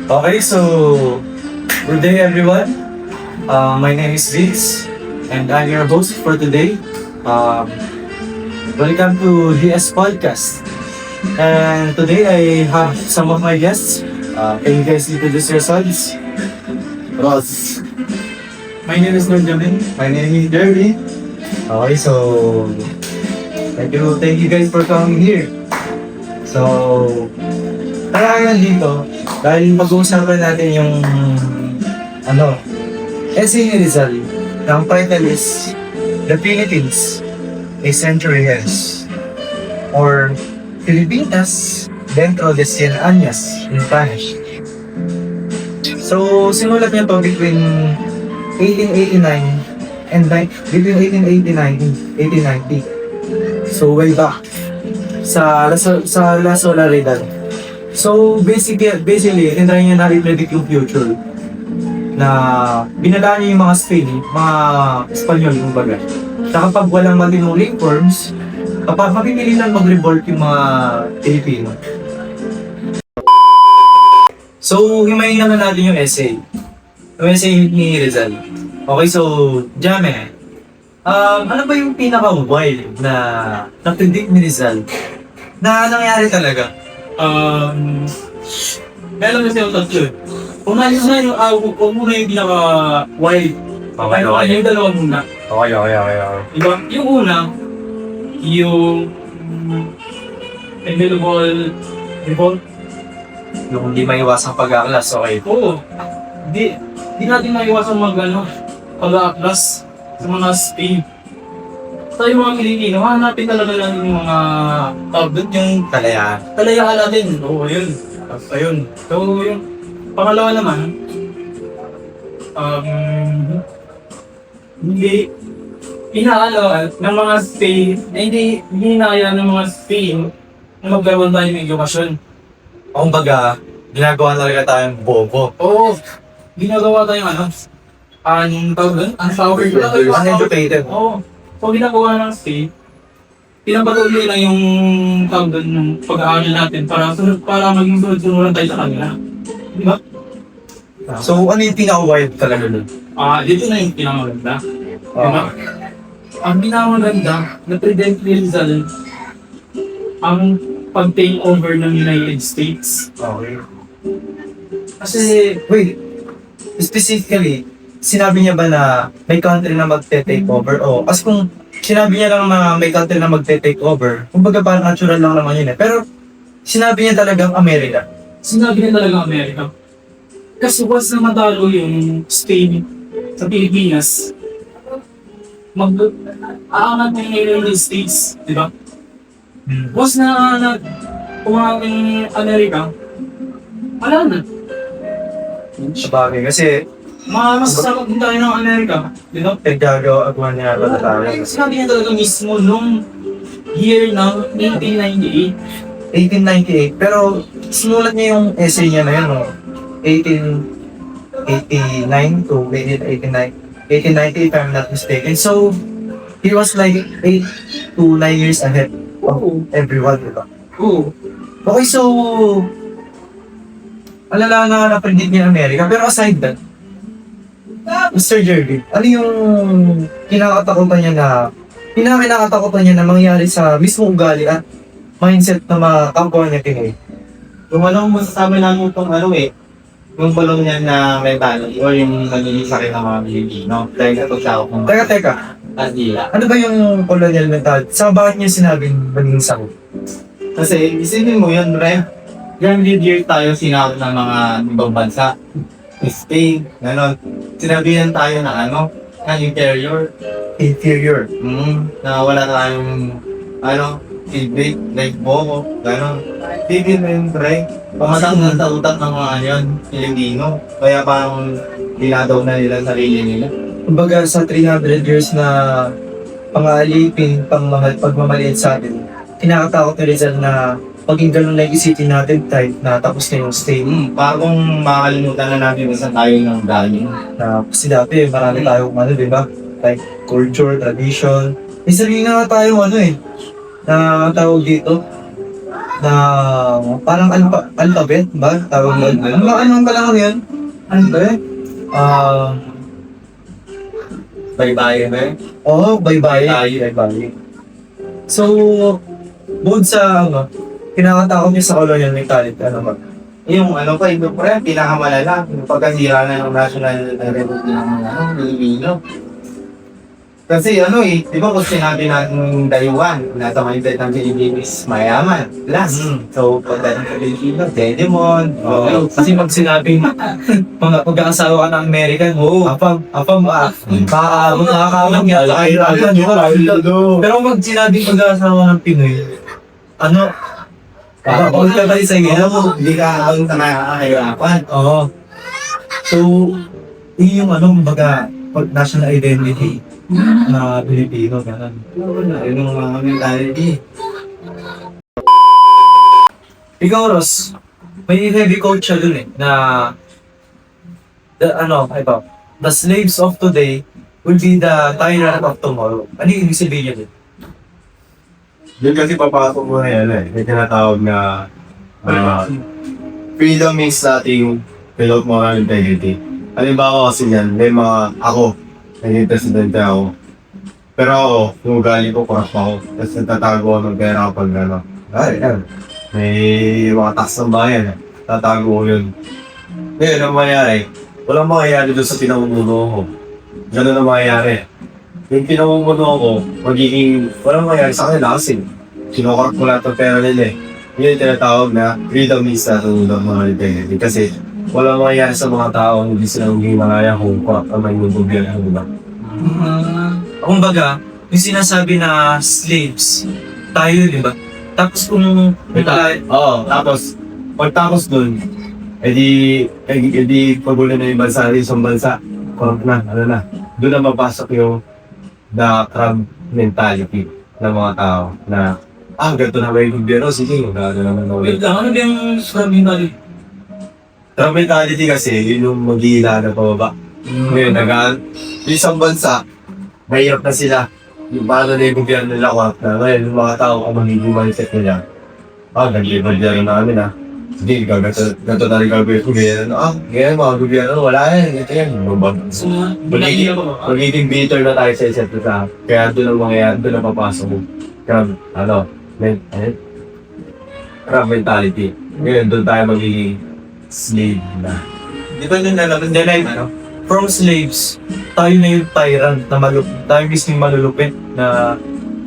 Okay, so good day everyone. My name is Vince and I'm your host for today. Um, Welcome to DS Podcast. And today I have some of my guests. Can you guys introduce yourselves? Ross. My name is Benjamin. My name is Jerry. Okay, so thank you guys for coming here. So, kaya dito, dahil pag-uusapan natin yung essay ni Rizal. Ang title is The Philippines, a Century Hence, or Filipinas dentro de 100 años in Spanish. So, sinulat niya to between 1889 and between 1889 and 1890. So, way back sa La Solaridad. So, basically, tinry niya na i-predict yung future na binadaan niya yung mga Spain, mga Espanyol, yung baga. Sa kapag walang matinong reforms, kapag mapipili lang mag-revolt yung mga Pilipino. So, himayin naman natin yung essay. Yung essay ni Rizal. Okay, so, Jame, ano ba yung pinaka-wild na predict ni Rizal na nangyari talaga? Meron kasi yung tatlo. Una yung pinaka-wild. Okay. Yung dalawa muna. Okay. Diba? Yung una, yung available revolt. Yung hindi maiwasang pag-aaklas, okay. Oo. Di natin maiwasan pag-aaklas sa mga Spain. Tayo mga Pilipino, hanapin talaga lang yung mga tawag yung talayaan natin. Oo, yun. Ayun. So, yung pangalawa naman, hindi inaano ng mga Spain, hindi hinahayaan ng mga Spain na magkaroon tayo ng edukasyon. Kumbaga, ginagawa talaga tayong bobo. Oo, ginagawa tayong anong tawag doon? Uneducated. Oo. So, ginagawa ng Spain, pinapatuloy lang yung tawag doon ng pag-aaral natin para maging sunod-sunuran tayo sa kanila. Di ba? So, ano yung pinaka-wild talaga nun? Dito na yung pinamaganda. Diba? Ang pinamaganda na prevent ni Rizal ang pag-take over ng United States. Okay. Kasi, Wait, specifically, sinabi niya ba na may country na magte-take over? O, as kung sinabi niya lang na may country na magte-take over, kumbaga parang natural lang naman yun eh. Pero, sinabi niya talagang Amerika. sinabi niya talaga Amerika. Kasi once na matalo yung Spain sa Pilipinas, aangat na yung United States, di ba? Once na umawag yung Amerika, wala na. Sabagay, kasi Masasabag din tayo ng Amerika, di ba? naggagawa niya ba na tayo? Sinabi niya talaga mismo nung year ng 1898. 1898, pero sinulat niya yung essay niya na yun, no? 1889 to 1890 if I'm not mistaken. So, he was like 8 to 9 years ahead of everyone, diba? Oo. Okay, so, alala na na-predict niya Amerika, pero aside that, Mr. Jerry, ano yung kinakatakutan niya na mangyari sa mismong ugali at mindset na mga kapwa niya Pinoy? Yung masasabi namin itong yung balon niya na may balon or yung nagiging sakit ng mga Pilipino dahil sa pagsakop ng Teka, Kastila. ano ba yung colonial mentality? Sa bakit niya sinabing maging sakot? Kasi isipin mo yun, Re. Grand year tayo sinakop ng mga ibang bansa. Spain, gano'n. Sinabihan tayo ng inferior. Na wala tayong, feedback, like Bobo, gano'n. Tigil mo yun, Re. Pamatang ng utak ng mga Pilipino. Kaya parang dinadaw na nila sarili nila. Kumbaga sa 300 years na pag-aalipin, pagmamaliit sa atin, kinakatakot ni Rizal na maging ganun na isipin natin type na tapos na yung stay. Parang makakalimutan na natin kung saan tayo ng galing. Na kasi dati marami tayong di ba? Like culture, tradition. May sarili nga tayong na tawag dito, na parang alphabet ba? Tawag mo? Anong kailangan yan? Ano ba eh? Baybayin na Oo, bye-bye. Baybayin. So, bukod sa kinakatakot niya sa colonial mentality, ano ba? Yung ano pa, yung pre, pinakamalala, yung pagkasira na ng national identity ng Pilipino. Kasi di ba kung sinabi natin dayuan, nasa mindset ng Pilipino is mayaman, last. So, pagdating sa Pilipino, Dedemon, Kasi pag sinabing pag-aasawa ka ng American, makakaamang niya, kahirapan yun. Pero pag sinabing pag-aasawa ng Pinoy, huwag ka tayo sa hindi ka ang nakakahirapan. Oo. So, yun yung baga, national identity na Pilipino, gano'n. Yun yung mga mentality. Ikaw, Ross, may heavy quote siya dun na the slaves of today will be the tyrant of tomorrow. Ano yung ibig sabihin yun? Doon kasi papasok mo na yan may tinatawag na freedom means nothing without moral integrity. Halimbawa kasi yan, may mga naging presidente ako. Pero ako, yung ugali ko, corrupt ako. Tapos natatago ako ng pera kapag may mga tax ng bayan. Tatago ko yun. Ngayon, ang mangyayari, walang mangyayari doon sa pinamumuno ko. Ganun ang mangyayari. Yung pinamumuno ko, walang mangyayari sa kanila kasi kinukorap ko lahat ng pera nila Yun yung tinatawag na freedom is not without moral integrity. Kasi walang mangyayari sa mga tao, hindi sila maging malaya kung corrupt ang may gobyerno, di ba? Kumbaga, yung sinasabi na slaves, tayo, di ba? Tapos kung Tapos, pagtapos dun, edi pagulo na yung bansa, isang bansa, corrupt na, doon na mapasok yung the crab mentality ng mga tao na ganito na ba yung gobyerno, sige, gano'n naman na ulit. Wait lang, ano ba yung crab mentality? Crab mentality kasi, yun yung mag-iila na pababa. Ngayon, isang bansa, mahirap na sila. Yung paano na yung gobyerno nila corrupt na. Ngayon, yung mga tao, kung magiging mindset nila, nag-liver dyan na namin Sige, ganito na rin gagawin ko gobyerno. Ngayon mga gobyerno, wala yan. Ito yan. So, binagyan ko ba? Magiging bitter na tayo sa isa't isa. Kaya doon ang mangyayari, doon ang papasok mo. Crab mentality. Ngayon, doon tayo magiging slave na. di ba nung nalaman nila from slaves, tayo na yung tyrant na tayo mismo yung malulupit na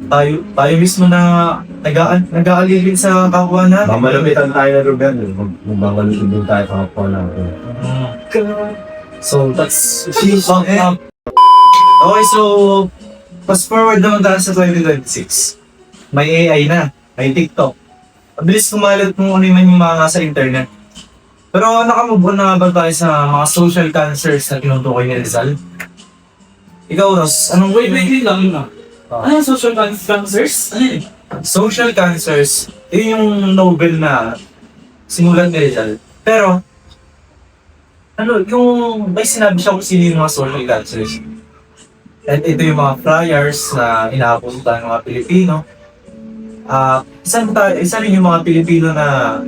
tayo mismo na nag-aalilin sa kapwa natin. Mamalupitan tayo ng gobyerno. Magmamalupit din tayo sa kapwa natin. So, that's okay, so fast forward naman tayo sa 2026. May AI na, may TikTok. Mabilis kumalat kung ano man yung mga nasa internet. Pero nakamove on na ba tayo sa mga social cancers na tinutukoy ni Rizal? Ikaw, Ross, anong Wait lang yun Ano yung social cancers? Ano yun? social cancers, yun yung novel na sinulat ni Rizal. Pero, yung may sinabi siya kung sino yung mga social cancers. At ito yung mga flyers na inapunta ng mga Pilipino. Isa rin yung mga Pilipino na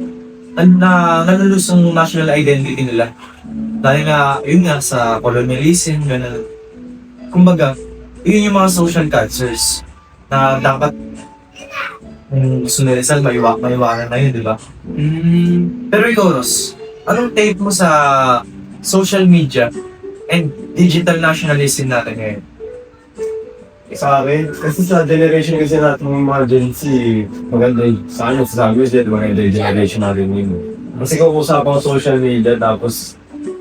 nalulus ang national identity nila. Dahil yun sa colonialism, gano'n. Kumbaga, yun yung mga social cancers na dapat kung gusto ni Rizal, maiwanan na yun, di ba? Pero ikaw, Ross, anong take mo sa social media and digital nationalism natin ngayon? Sa akin, kasi sa generation kasi natin ng mga Gen Z, maganda sa akin, sasabi ko sila, maganda yung generation natin yun. Kasi kung usapan ko social media, tapos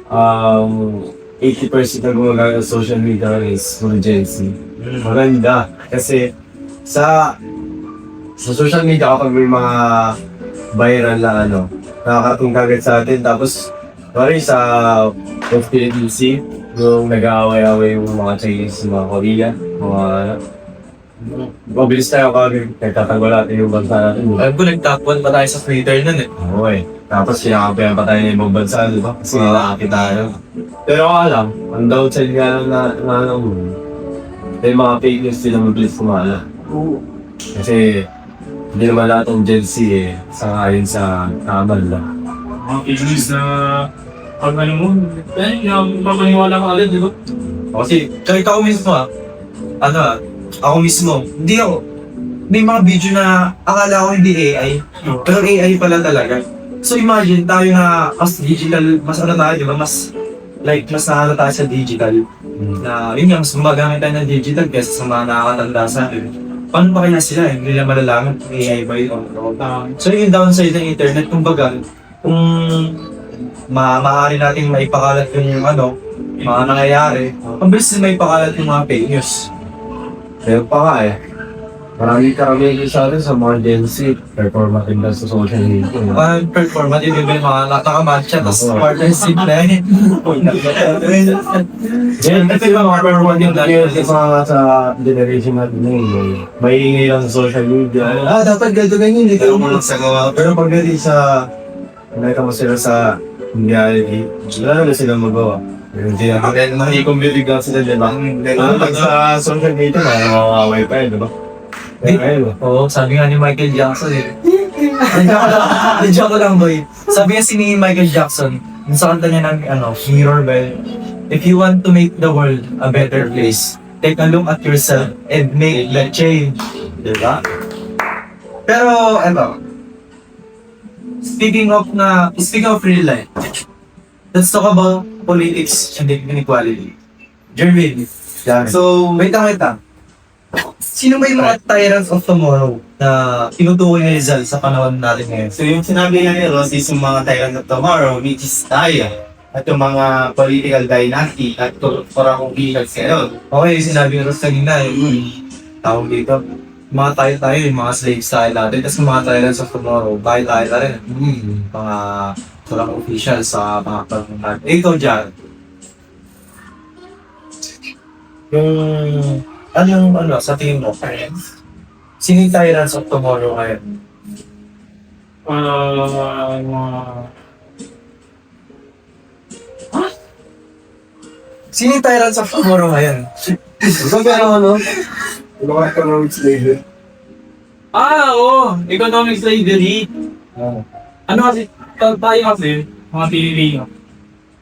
80% na gumagamit ng social media is mga Gen Z. Maganda. Kasi sa social media kapag may mga viral na nakakarating kagad sa atin. Tapos, sa Philippines, yung nag-aaway-aaway yung mga Chinese, mga Korea, mga mabilis tayo kagad, nagtatanggal natin yung bansa natin. Alam ko, nag-top 1 pa tayo sa Twitter nun Oo Tapos kinakapayan pa tayo ng ibang bansa, di ba? Kasi nakakita tayo. Pero alam, ang downside nga lang may mga fake news sila mabilis kumala. Kasi Hindi naman lahat ng Gen Z sangayon sa tamal lang. Mga feelings na pag ano mo, papaniwala ka agad, di ba? Kasi kahit ako mismo ako mismo, hindi ako, may mga video na akala ko hindi AI, pero AI pala talaga. So imagine tayo na mas digital, mas ano tayo, di ba? Mas nakano tayo sa digital. Na yun nga, mas gumagamit tayo ng digital kaysa sa mga nakakatanda sa atin. Paano pa kaya sila? Hindi nila malalaman kung AI ba yun o so yung downside ng internet, kumbaga, kung maaari nating maipakalat yung mga nangyayari, ang bilis na maipakalat yung mga fake news. Pero pa nga marami karamihan sa atin sa mga Gen Z, performative na sa social media. Performative yung mga nakamatcha, tapos partnership na yun. Yan, kasi mga performative na yun sa mga sa generation natin ngayon. May ingay lang sa social media. Dapat ganito ganyan, hindi Pero mo sa gawa. Pero pagdating sa nakita mo sila sa reality, wala na sila magawa. Hindi na. Nakikong-bibig lang sila, di ba? Pag sa social media, makakaway pa yun, di ba? Oo, sabi nga ni Michael Jackson Nandiyan ko lang boy. Sabi nga ni Michael Jackson, yung sa kanta niya ng Mirror Bell, if you want to make the world a better place, take a look at yourself and make the change. Diba? Pero, speaking of real life, let's talk about politics and inequality. Jervin, So, wait lang. Sino ba yung mga tyrants of tomorrow na tinutukoy ni Rizal sa panahon natin ngayon? so yung sinabi nga ni Ross is yung mga tyrant of tomorrow, which is tayo. At yung mga political dynasty at korakong-gigas ngayon. Okay, sinabi ni Ross kanina tawag dito, mga tayo, yung mga slaves tayo natin, tapos yung mga tyrants of tomorrow, bahay tayo na rin. Mga kurang official sa mga panahon natin. Ikaw dyan, sa tingin mo, sino yung tyrants of tomorrow ngayon? Sino yung tyrants of tomorrow ngayon? So, pero mga economic slavery. Oo! Economic slavery. Ano kasi, tayo kasi, mga Pilipino,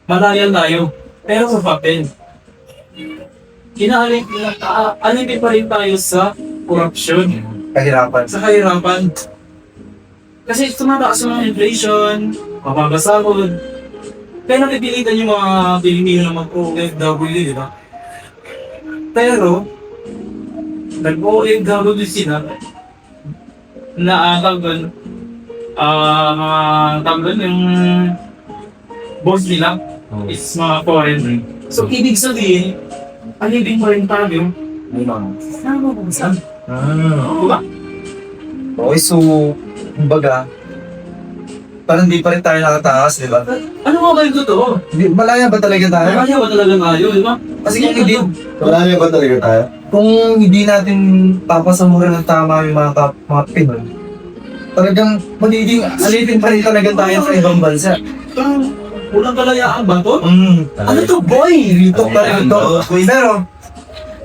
malayan tayo, pero sa papel. Alipin pa rin tayo sa corruption, Kahirapan. sa kahirapan. Kasi tumataas yung mga inflation, mapagasahod. Kaya napipilitan yung mga Pilipino na mag-OFW, di ba? Pero, nag-OFW sila na tawag yung boss nila is mga foreign. So, ibig sabihin, alibing pa rin tayo. Sama ko saan? Diba? Okay, so, kumbaga, parang di pa rin tayo nakatakas, di ba? Ano nga ba yung totoo? Malaya ba talaga tayo? Kaya ba talaga tayo, di ba? Kasi kung Marami ba talaga tayo? kung hindi natin papasamuran ng tama yung mga Pinoy, talagang magiging alipin pa rin talaga tayo sa ibang bansa. Ulang kalayaan ba to? Ano to boy? Rito pa rin to. Pero,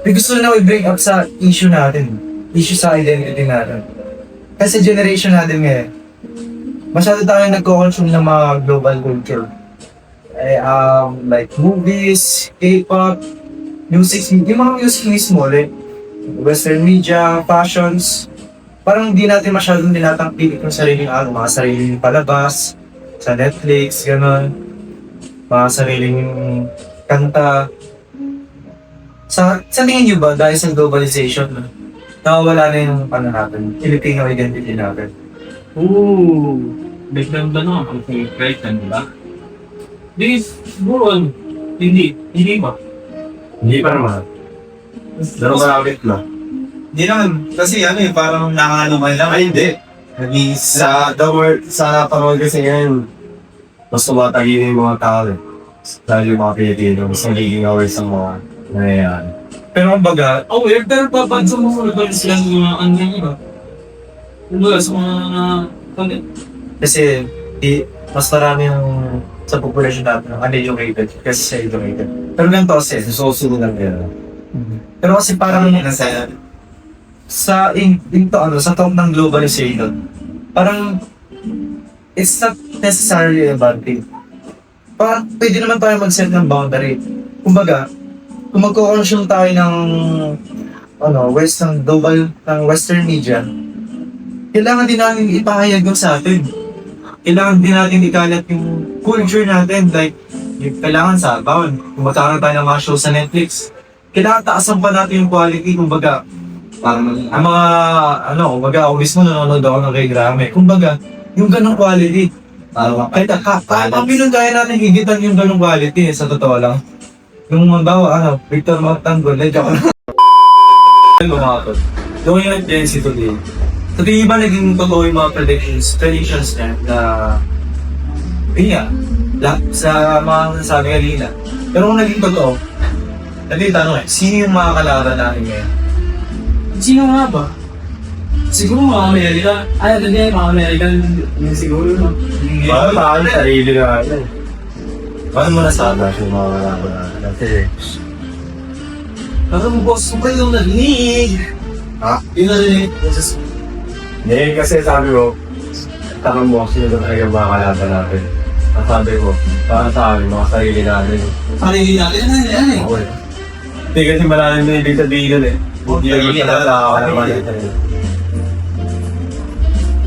may gusto na i-bring up sa issue natin. Issue sa identity natin. Kasi generation natin ngayon, masyado tayong nagko-consume ng mga global culture. Like movies, K-pop, music, yung mga music mismo, like western media, fashions, parang hindi natin masyadong tinatangkilik yung sariling mga sariling palabas, sa Netflix, gano'n, mga sariling kanta. Sa tingin nyo ba, dahil sa globalization, nawawala na yung natin, Filipino identity natin? Oo. Biglang ba no? Ang question, di ba? Di, siguro, hindi ba? Hindi pa naman. Pero malapit na. Hindi naman, kasi parang nakaluman lang. Ay, hindi. Sa panahon kasi ngayon, mas tumatagin yung mga tao dahil yung mga Pilipino, mas nagiging aware sa mga nangyayari. Pero kumbaga, Aware, pero papansin mo muna ba sila ng mga ano yun ba? Kumbaga sa mga kasi mas marami yung sa population natin ng uneducated kasi sa educated. Pero ganito kasi, Susunod lang yan. pero kasi parang Nasa sa top ng globalization, parang it's not necessarily a bad thing. Parang pwede naman tayo mag-set ng boundary. Kumbaga, kung magko-consume tayo ng western media, kailangan din natin ipahayag yung sa atin. Kailangan din natin ikalat yung culture natin, like, kailangan sa bound. Kung magkakaroon tayo ng mga show sa Netflix, kailangan taasan pa natin yung quality, kumbaga, ang mga, kumbaga, ako mismo nanonood ako ng kay Grame. Kumbaga, yung ganong quality. Kahit ang pinuntayan natin, higitan yung ganong quality, sa totoo lang. Yung bawa, Victor Magtanggol, joke lang. Lumakot. Doon yung tendency today. Sa tingin ba naging totoo yung mga predictions niya na sa mga nasasabi kanina. Pero kung naging totoo, tanong sino yung mga kalaban natin ngayon? Sino nga ba? Siguro mga Amerika. Mga American yun siguro. No? Paano sarili na natin? Paano mo nasama yung mga kalaban natin? Kasi, Parang boss ko kayo narinig. ha? Yung narinig. Hindi, kasi sabi mo, tanong mo, sino ba talaga yung mga kalaban natin? Ang sabi ko, parang sa amin, mga sarili natin. Sarili natin. Ano eh? Okay. Hindi kasi malalim na ibig sabihin nun eh. Hindi lang yung nakakalaban natin.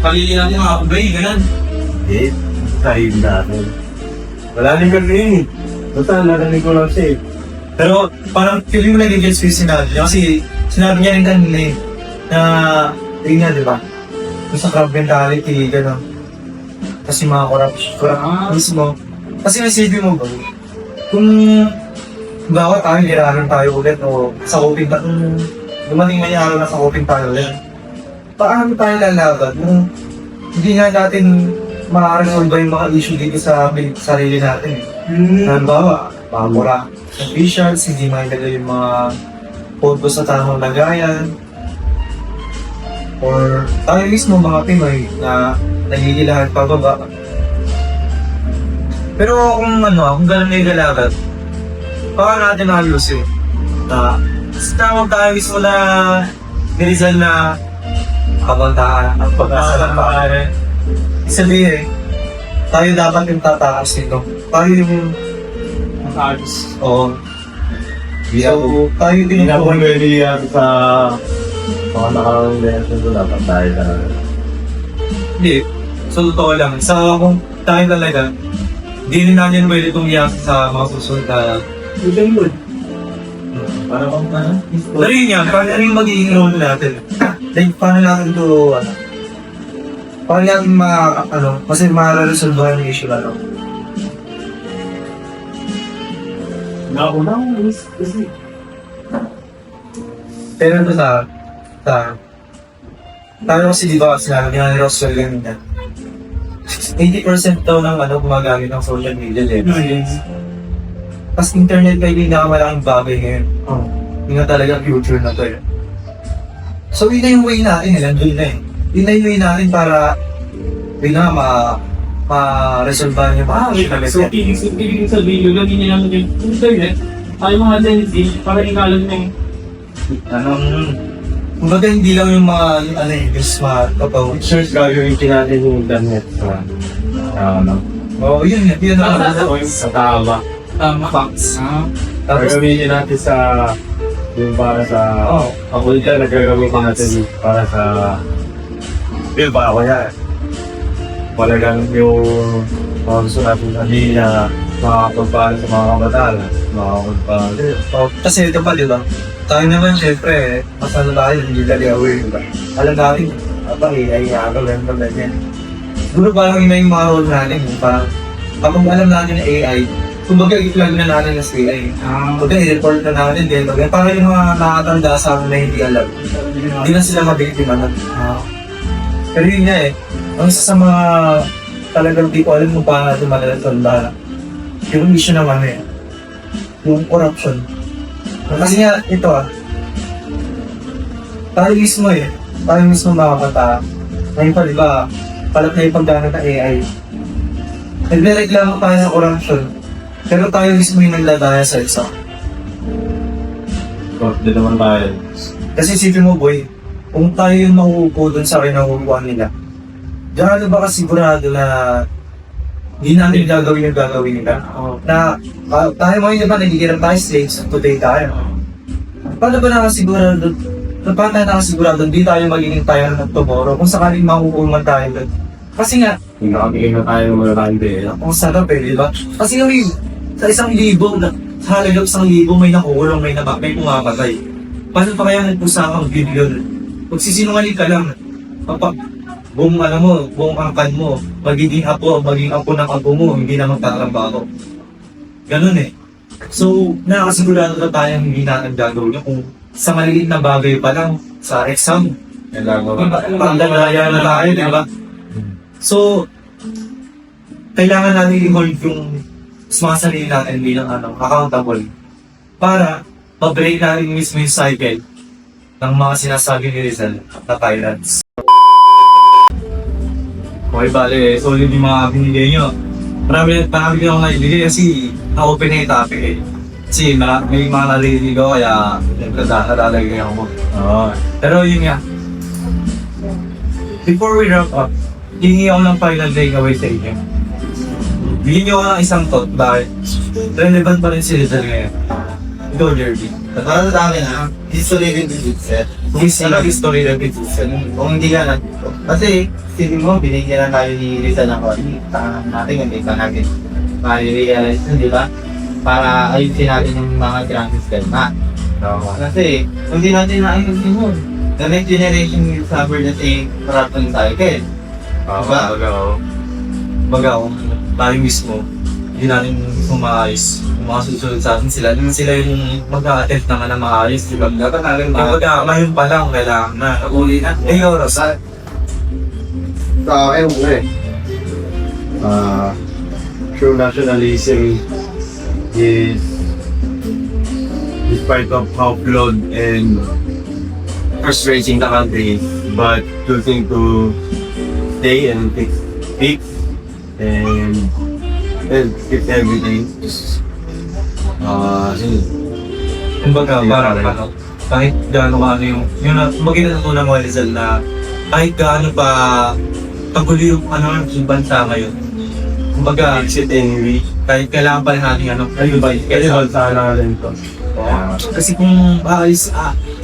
Sarili natin mga kabay, ganun. Hindi, sarili natin. Malalim ka rin eh. Total, narinig ko lang siya eh. Pero parang feeling mo nag-gets yung sinabi niya. Kasi sinabi niya rin kanina eh, na, yun nga, di ba? Yung sa crowd mentality, gano'n. Kasi mga corrupt mismo. Kasi nasibig mo ba? Kung bawa tayo, niraran tayo ulit o sa coping tayo, dumating man yung araw na sa coping tayo ulit. Paano tayo lalaban kung hindi nga natin makaresolve yung mga issue dito sa sarili natin eh. Halimbawa, mga corrupt officials, hindi mailagay yung mga pondo sa tamang lagayan. Or tayo mismo mga Pinoy na nagigilahan pababa. Pero kung ganun na yung galagat, paano natin nalusin? Sa tamang tayo mismo na nirizal na kabantaan ang pag-asa ng maaari. Sabihin, tayo dapat yung tatakas nito. Tayo yung Arts. oo. So, Tayo din hindi na po pwede yan sa mga nakarang lesson ko dapat tayo na. Hindi. Sa totoo lang. Kung tayo talaga, hindi rin natin pwede tumiyak sa mga susunod na Good. Parang ano? pero yun yan, paano yung magiging role natin? Like, paano natin ito, paano natin kasi mararesolve yung issue na Nauna ko kasi. Pero ito tayo kasi di ba sinabi nga ni Roswell ganyan 80% daw ng gumagamit ng social media Tapos internet pa yung pinakamalaking bagay ngayon. Yun na talaga future na to eh. So yun na yung way natin nandun na eh. Yun na yung way natin para yun na ma-resolve yung mga So, ibig sabihin, lagyan niya naman yung internet, ay mga tendency, para ikalat na yung kumbaga hindi lang yung mga yung smart kapag Search gagawin natin yung internet sa yun na sa tama. facts. tapos Gagawin natin sa yung para sa ako dyan nagagamitin natin para sa para ko yan. Talagang yung mga gusto natin sabihin na makakapagpahal sa mga kabataan, makakapagpahal. kasi ito pa diba tayo naman syempre mas tayo hindi tayo aware diba alam natin ay ganyan siguro parang yun na yung mga role natin parang kapag alam natin na AI kumbaga i-plug na natin sa AI kumbaga i-report na natin din parang yung mga nakatanda sa amin na hindi alam hindi na sila mabiktima na pero yun nga eh ang isa sa mga talagang di ko alam kung paano natin malalatanda yung issue naman eh yung corruption kasi nga ito tayo mismo mga bata ngayon pa diba palat na yung paggamit ng AI nagre-reklamo tayo sa corruption pero tayo mismo yung nagladaya sa isa Hindi naman tayo. kasi isipin mo boy kung tayo yung makukuha dun sa kinakukuha nila, gaano ba kasigurado na hindi namin gagawin yung gagawin nila? Na tayo ngayon ba nagigirap tayo slaves, today tayo. Paano ba nakasigurado? Paano tayo nakasigurado hindi tayo magiging tayo ng tomorrow kung sakaling makukuha man tayo dun? Kasi nga, Hindi nakabigay na tayo ng mga kante. ang sarap di ba? Kasi yung sa 1,000, sa halagang 1,000 may nakukulong, may pumapatay. Paano pa kaya nagpusakang bilyon? Magsisinungaling ka lang. Kapag buong angkan mo, magiging apo ng apo mo, hindi na magtatrabaho. Ganun eh. So, nakakasigurado na tayo hindi natin gagawin yun kung sa maliliit na bagay pa lang, sa exam, pagdalaya na tayo, di ba? So, kailangan natin i-hold yung mga sarili natin bilang accountable para ma-break natin mismo yung cycle ng mga sinasabi ni Rizal na tyrants. Okay, bale, solid yung mga binigay nyo. Marami din ako naibigay kasi na-open na yung topic eh. Kasi may mga narinig ko kaya nalalagay ako. Pero yun nga, before we wrap up, hingi ako ng final takeaway sa inyo. Bigyan nyo ako ng isang thought bakit relevant pa rin si Rizal ngayon. Go, Jerby. Para sa amin history rin din set. History na bit. Kung hindi ka lang. Kasi, sige mo, binigyan na tayo ni Risa ng kodi. Tangan natin, hindi ka natin ma-realize na, di ba? Para ayusin natin yung mga transistor Kasi, kung di natin naayusin mo, the next generation will suffer the same corruption cycle. Baga, kung tayo mismo, hindi natin gusto maayos. Yung mga susunod sa atin sila yung mag-a-attempt naman na maayos, di ba? Dapat natin Ngayon pa lang, kailangan na. Uli na. Oras. Ewan ko eh. True nationalism is despite of how flawed and frustrating the country, but choosing to stay and fix and fix everything. Kumbaga, parang kahit gaano yung natutunan mo, Rizal, na kahit gaano pa tagulo yung yung bansa ngayon. Kumbaga, Exit anyway. kahit kailangan pa rin natin Kasi bansa na rin to. kasi kung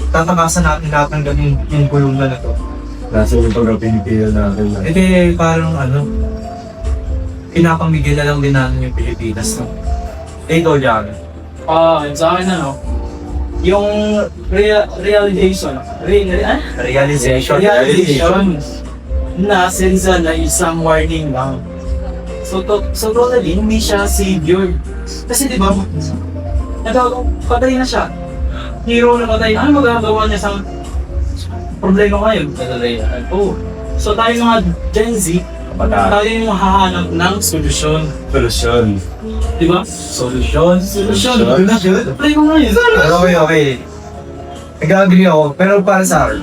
tatakasan natin lahat ng ganun yung gulungan na to. Nasa yung pagka-Pilipino natin. Parang pinapamigil na lang din natin yung Pilipinas. No? Ikaw, Jan. Sa akin yung realization na si Rizal na isang warning lang. So totally, hindi siya savior. Kasi di ba, patay na siya. Hero na patay. Ano magagawa niya sa problema ngayon? So tayo mga Gen Z, tayo yung hahanap ng solusyon. Di ba? Solusyon. Apply mo ngayon. Okay. Nag-agree ako, pero para sa akin,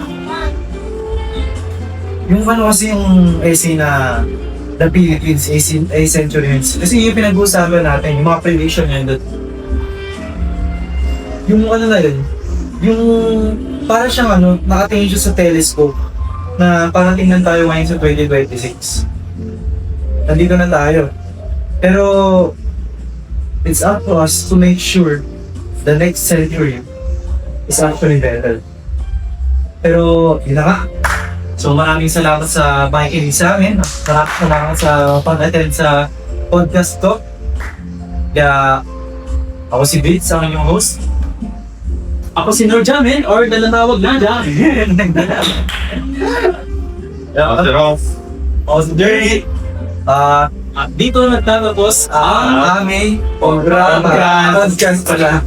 yung kasi yung essay na The Philippines, a century hints. Kasi yung pinag-uusapan natin, yung mga prediction yun doon. Yung na yun, yung para siyang nakatingin siya sa telescope na parang tingnan tayo ngayon sa 2026. Nandito na tayo. Pero it's up to us to make sure the next century is actually better. Pero yun na nga. So maraming salamat sa pakikinig sa amin. Maraming salamat sa pag-attend sa podcast to. Kaya ako si Bates, ang inyong host. Ako si Nor Jamin, or nalatawag na Jamin. Ako si Jerry. At dito nagtatapos ang Aming programa. Podcast pala.